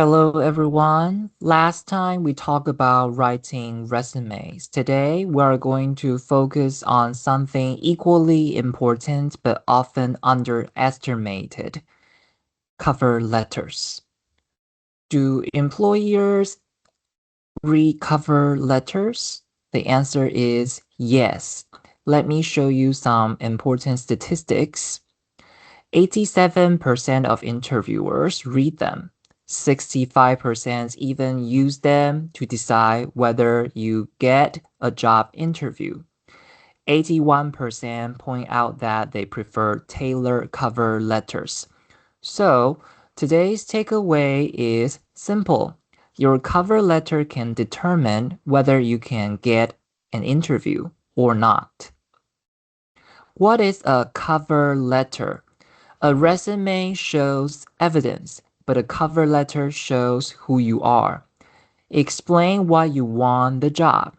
Hello, everyone. Last time we talked about writing resumes. Today, we are going to focus on something equally important but often underestimated: cover letters. Do employers read cover letters? The answer is yes. Let me show you some important statistics. 87% of interviewers read them. 65% even use them to decide whether you get a job interview. 81% point out that they prefer tailored cover letters. So, today's takeaway is simple. Your cover letter can determine whether you can get an interview or not. What is a cover letter? A resume shows evidence, but a cover letter shows who you are. Explain why you want the job.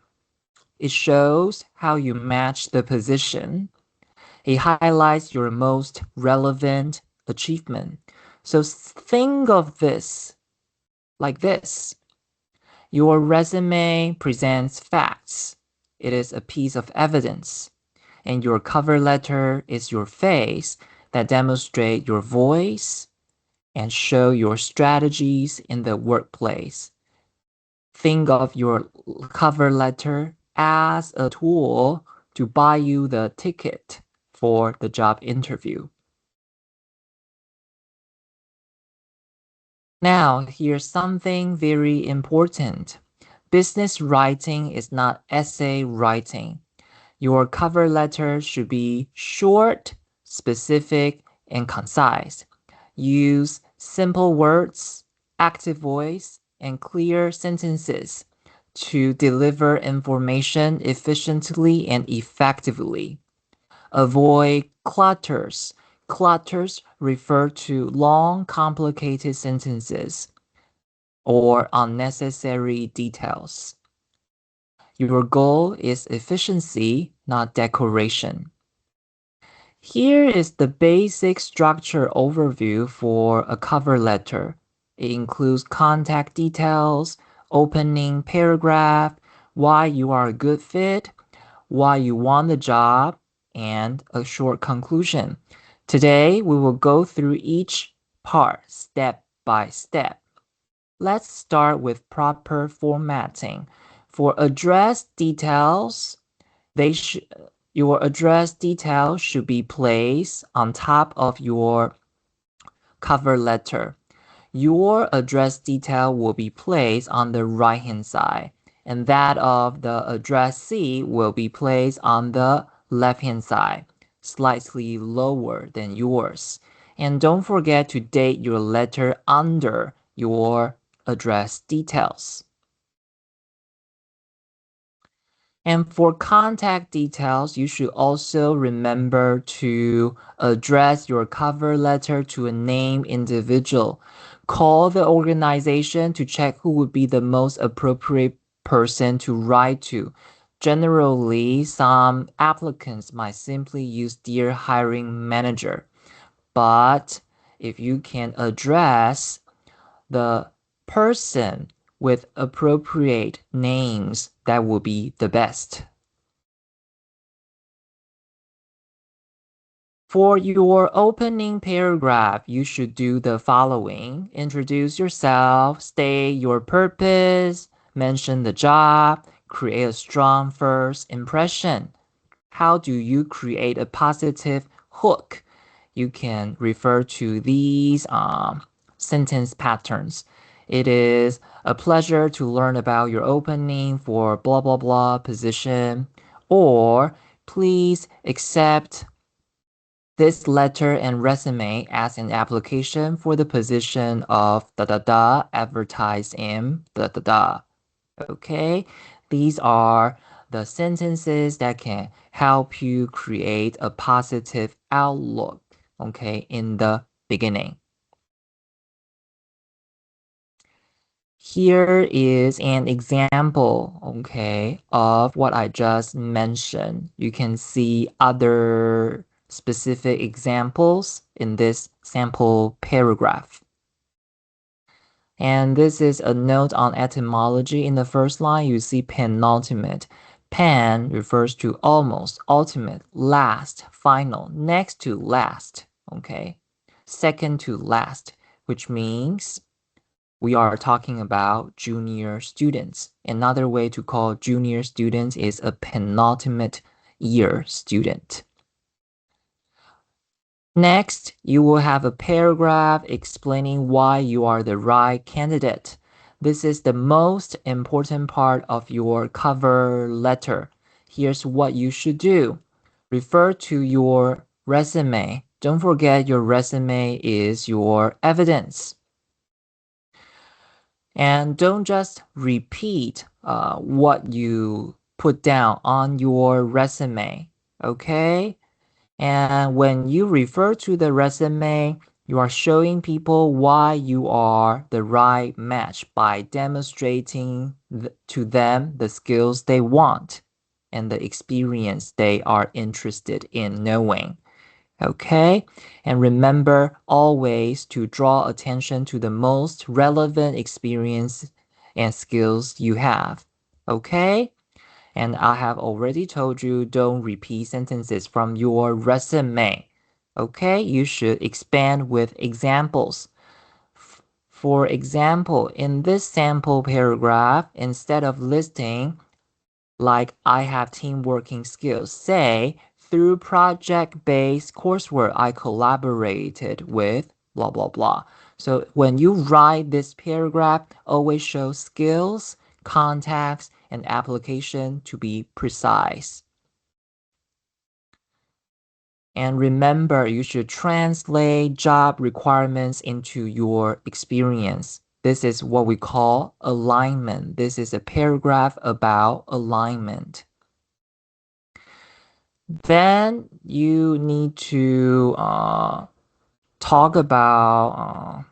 It shows how you match the position. It highlights your most relevant achievement. So think of this like this. Your resume presents facts. It is a piece of evidence. And your cover letter is your face that demonstrate your voice and show your strategies in the workplace. Think of your cover letter as a tool to buy you the ticket for the job interview. Now, here's something very important. Business writing is not essay writing. Your cover letter should be short, specific, and concise. Use simple words, active voice, and clear sentences to deliver information efficiently and effectively. Avoid clutters. Clutters refer to long, complicated sentences or unnecessary details. Your goal is efficiency, not decoration. Here is the basic structure overview for a cover letter. It includes contact details, opening paragraph, why you are a good fit, why you want the job, and a short conclusion. Today, we will go through each part step by step. Let's start with proper formatting. For address details, your address details should be placed on top of your cover letter. Your address detail will be placed on the right-hand side, and that of the addressee will be placed on the left-hand side, slightly lower than yours. And don't forget to date your letter under your address details. And for contact details, you should also remember to address your cover letter to a named individual. Call the organization to check who would be the most appropriate person to write to. Generally, some applicants might simply use Dear Hiring Manager, but if you can address the person with appropriate names, that will be the best. For your opening paragraph, you should do the following. Introduce yourself, state your purpose, mention the job, create a strong first impression. How do you create a positive hook? You can refer to these sentence patterns. It is a pleasure to learn about your opening for blah blah blah position, or please accept this letter and resume as an application for the position of da da da advertised in da da da. Okay, these are the sentences that can help you create a positive outlook, okay, in the beginning. Here is an example, okay, of what I just mentioned. You can see other specific examples in this sample paragraph. And this is a note on etymology. In the first line, you see penultimate. Pen refers to almost, ultimate, last, final, next to last, okay? Second to last, which means we are talking about junior students. Another way to call junior students is a penultimate year student. Next, you will have a paragraph explaining why you are the right candidate. This is the most important part of your cover letter. Here's what you should do. Refer to your resume. Don't forget your resume is your evidence. And don't just repeat what you put down on your resume, okay? And when you refer to the resume, you are showing people why you are the right match by demonstrating to them the skills they want and the experience they are interested in knowing. Okay, and remember always to draw attention to the most relevant experience and skills you have. Okay, and I have already told you don't repeat sentences from your resume. Okay, you should expand with examples. For example, in this sample paragraph, instead of listing like I have team working skills, say through project-based coursework, I collaborated with blah, blah, blah. So when you write this paragraph, always show skills, context, and application to be precise. And remember, you should translate job requirements into your experience. This is what we call alignment. This is a paragraph about alignment. Then you need to talk about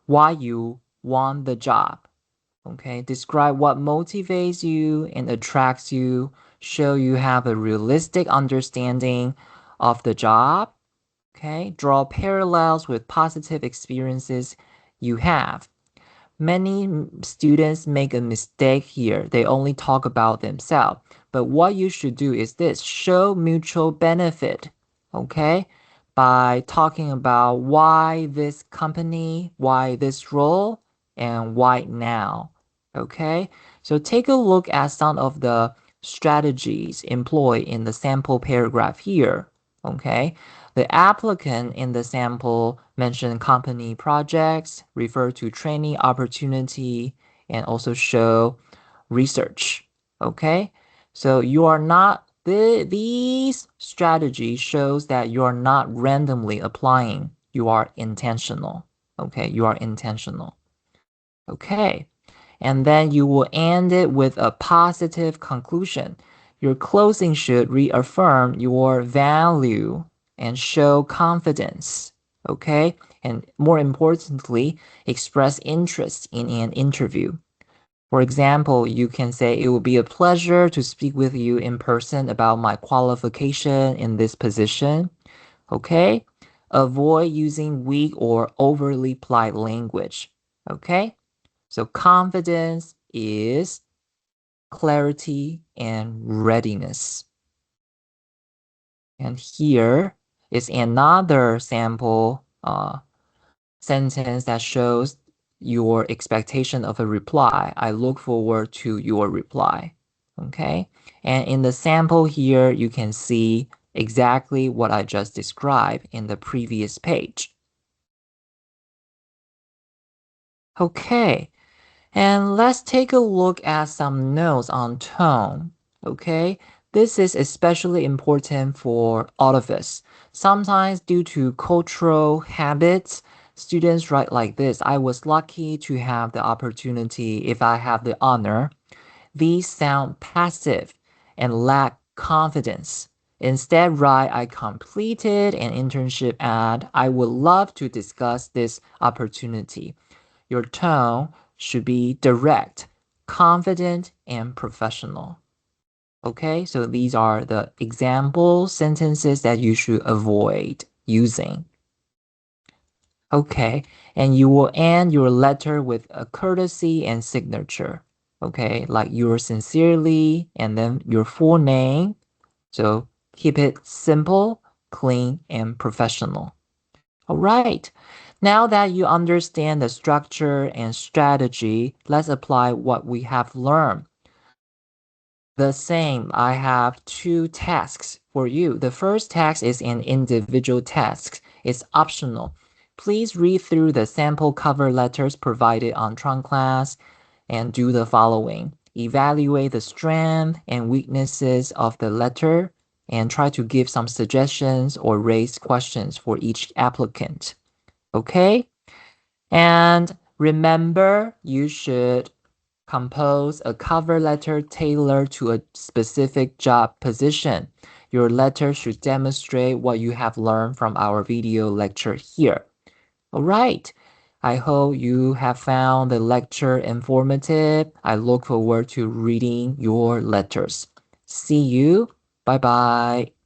why you want the job. Okay, describe what motivates you and attracts you. Show you have a realistic understanding of the job. Okay, draw parallels with positive experiences you have. Many students make a mistake here. They only talk about themselves. But what you should do is this, show mutual benefit, okay? By talking about why this company, why this role, and why now, okay? So take a look at some of the strategies employed in the sample paragraph here, okay? The applicant in the sample mentioned company projects, refer to training opportunity, and also show research. Okay, so you are not these strategies shows that you are not randomly applying. You are intentional. Okay, you are intentional. Okay, and then you will end it with a positive conclusion. Your closing should reaffirm your value and show confidence. Okay, and more importantly, express interest in an interview. For example, you can say it will be a pleasure to speak with you in person about my qualification in this position. Okay, avoid using weak or overly polite language. Okay. So confidence is clarity and readiness. And here is another sample sentence that shows your expectation of a reply. I look forward to your reply. Okay. And in the sample here, you can see exactly what I just described in the previous page. Okay. And let's take a look at some notes on tone, okay? This is especially important for all of us. Sometimes due to cultural habits, students write like this. I was lucky to have the opportunity if I have the honor. These sound passive and lack confidence. Instead, write, I completed an internship and I would love to discuss this opportunity. Your tone should be direct, confident, and professional. Okay, so these are the example sentences that you should avoid using. Okay, and you will end your letter with a courtesy and signature. Okay, like yours sincerely and then your full name. So keep it simple, clean, and professional. All right. Now that you understand the structure and strategy, let's apply what we have learned. The same, I have two tasks for you. The first task is an individual task. It's optional. Please read through the sample cover letters provided on Tron class and do the following. Evaluate the strength and weaknesses of the letter and try to give some suggestions or raise questions for each applicant. Okay? And remember, you should compose a cover letter tailored to a specific job position. Your letter should demonstrate what you have learned from our video lecture here. All right. I hope you have found the lecture informative. I look forward to reading your letters. See you. Bye bye.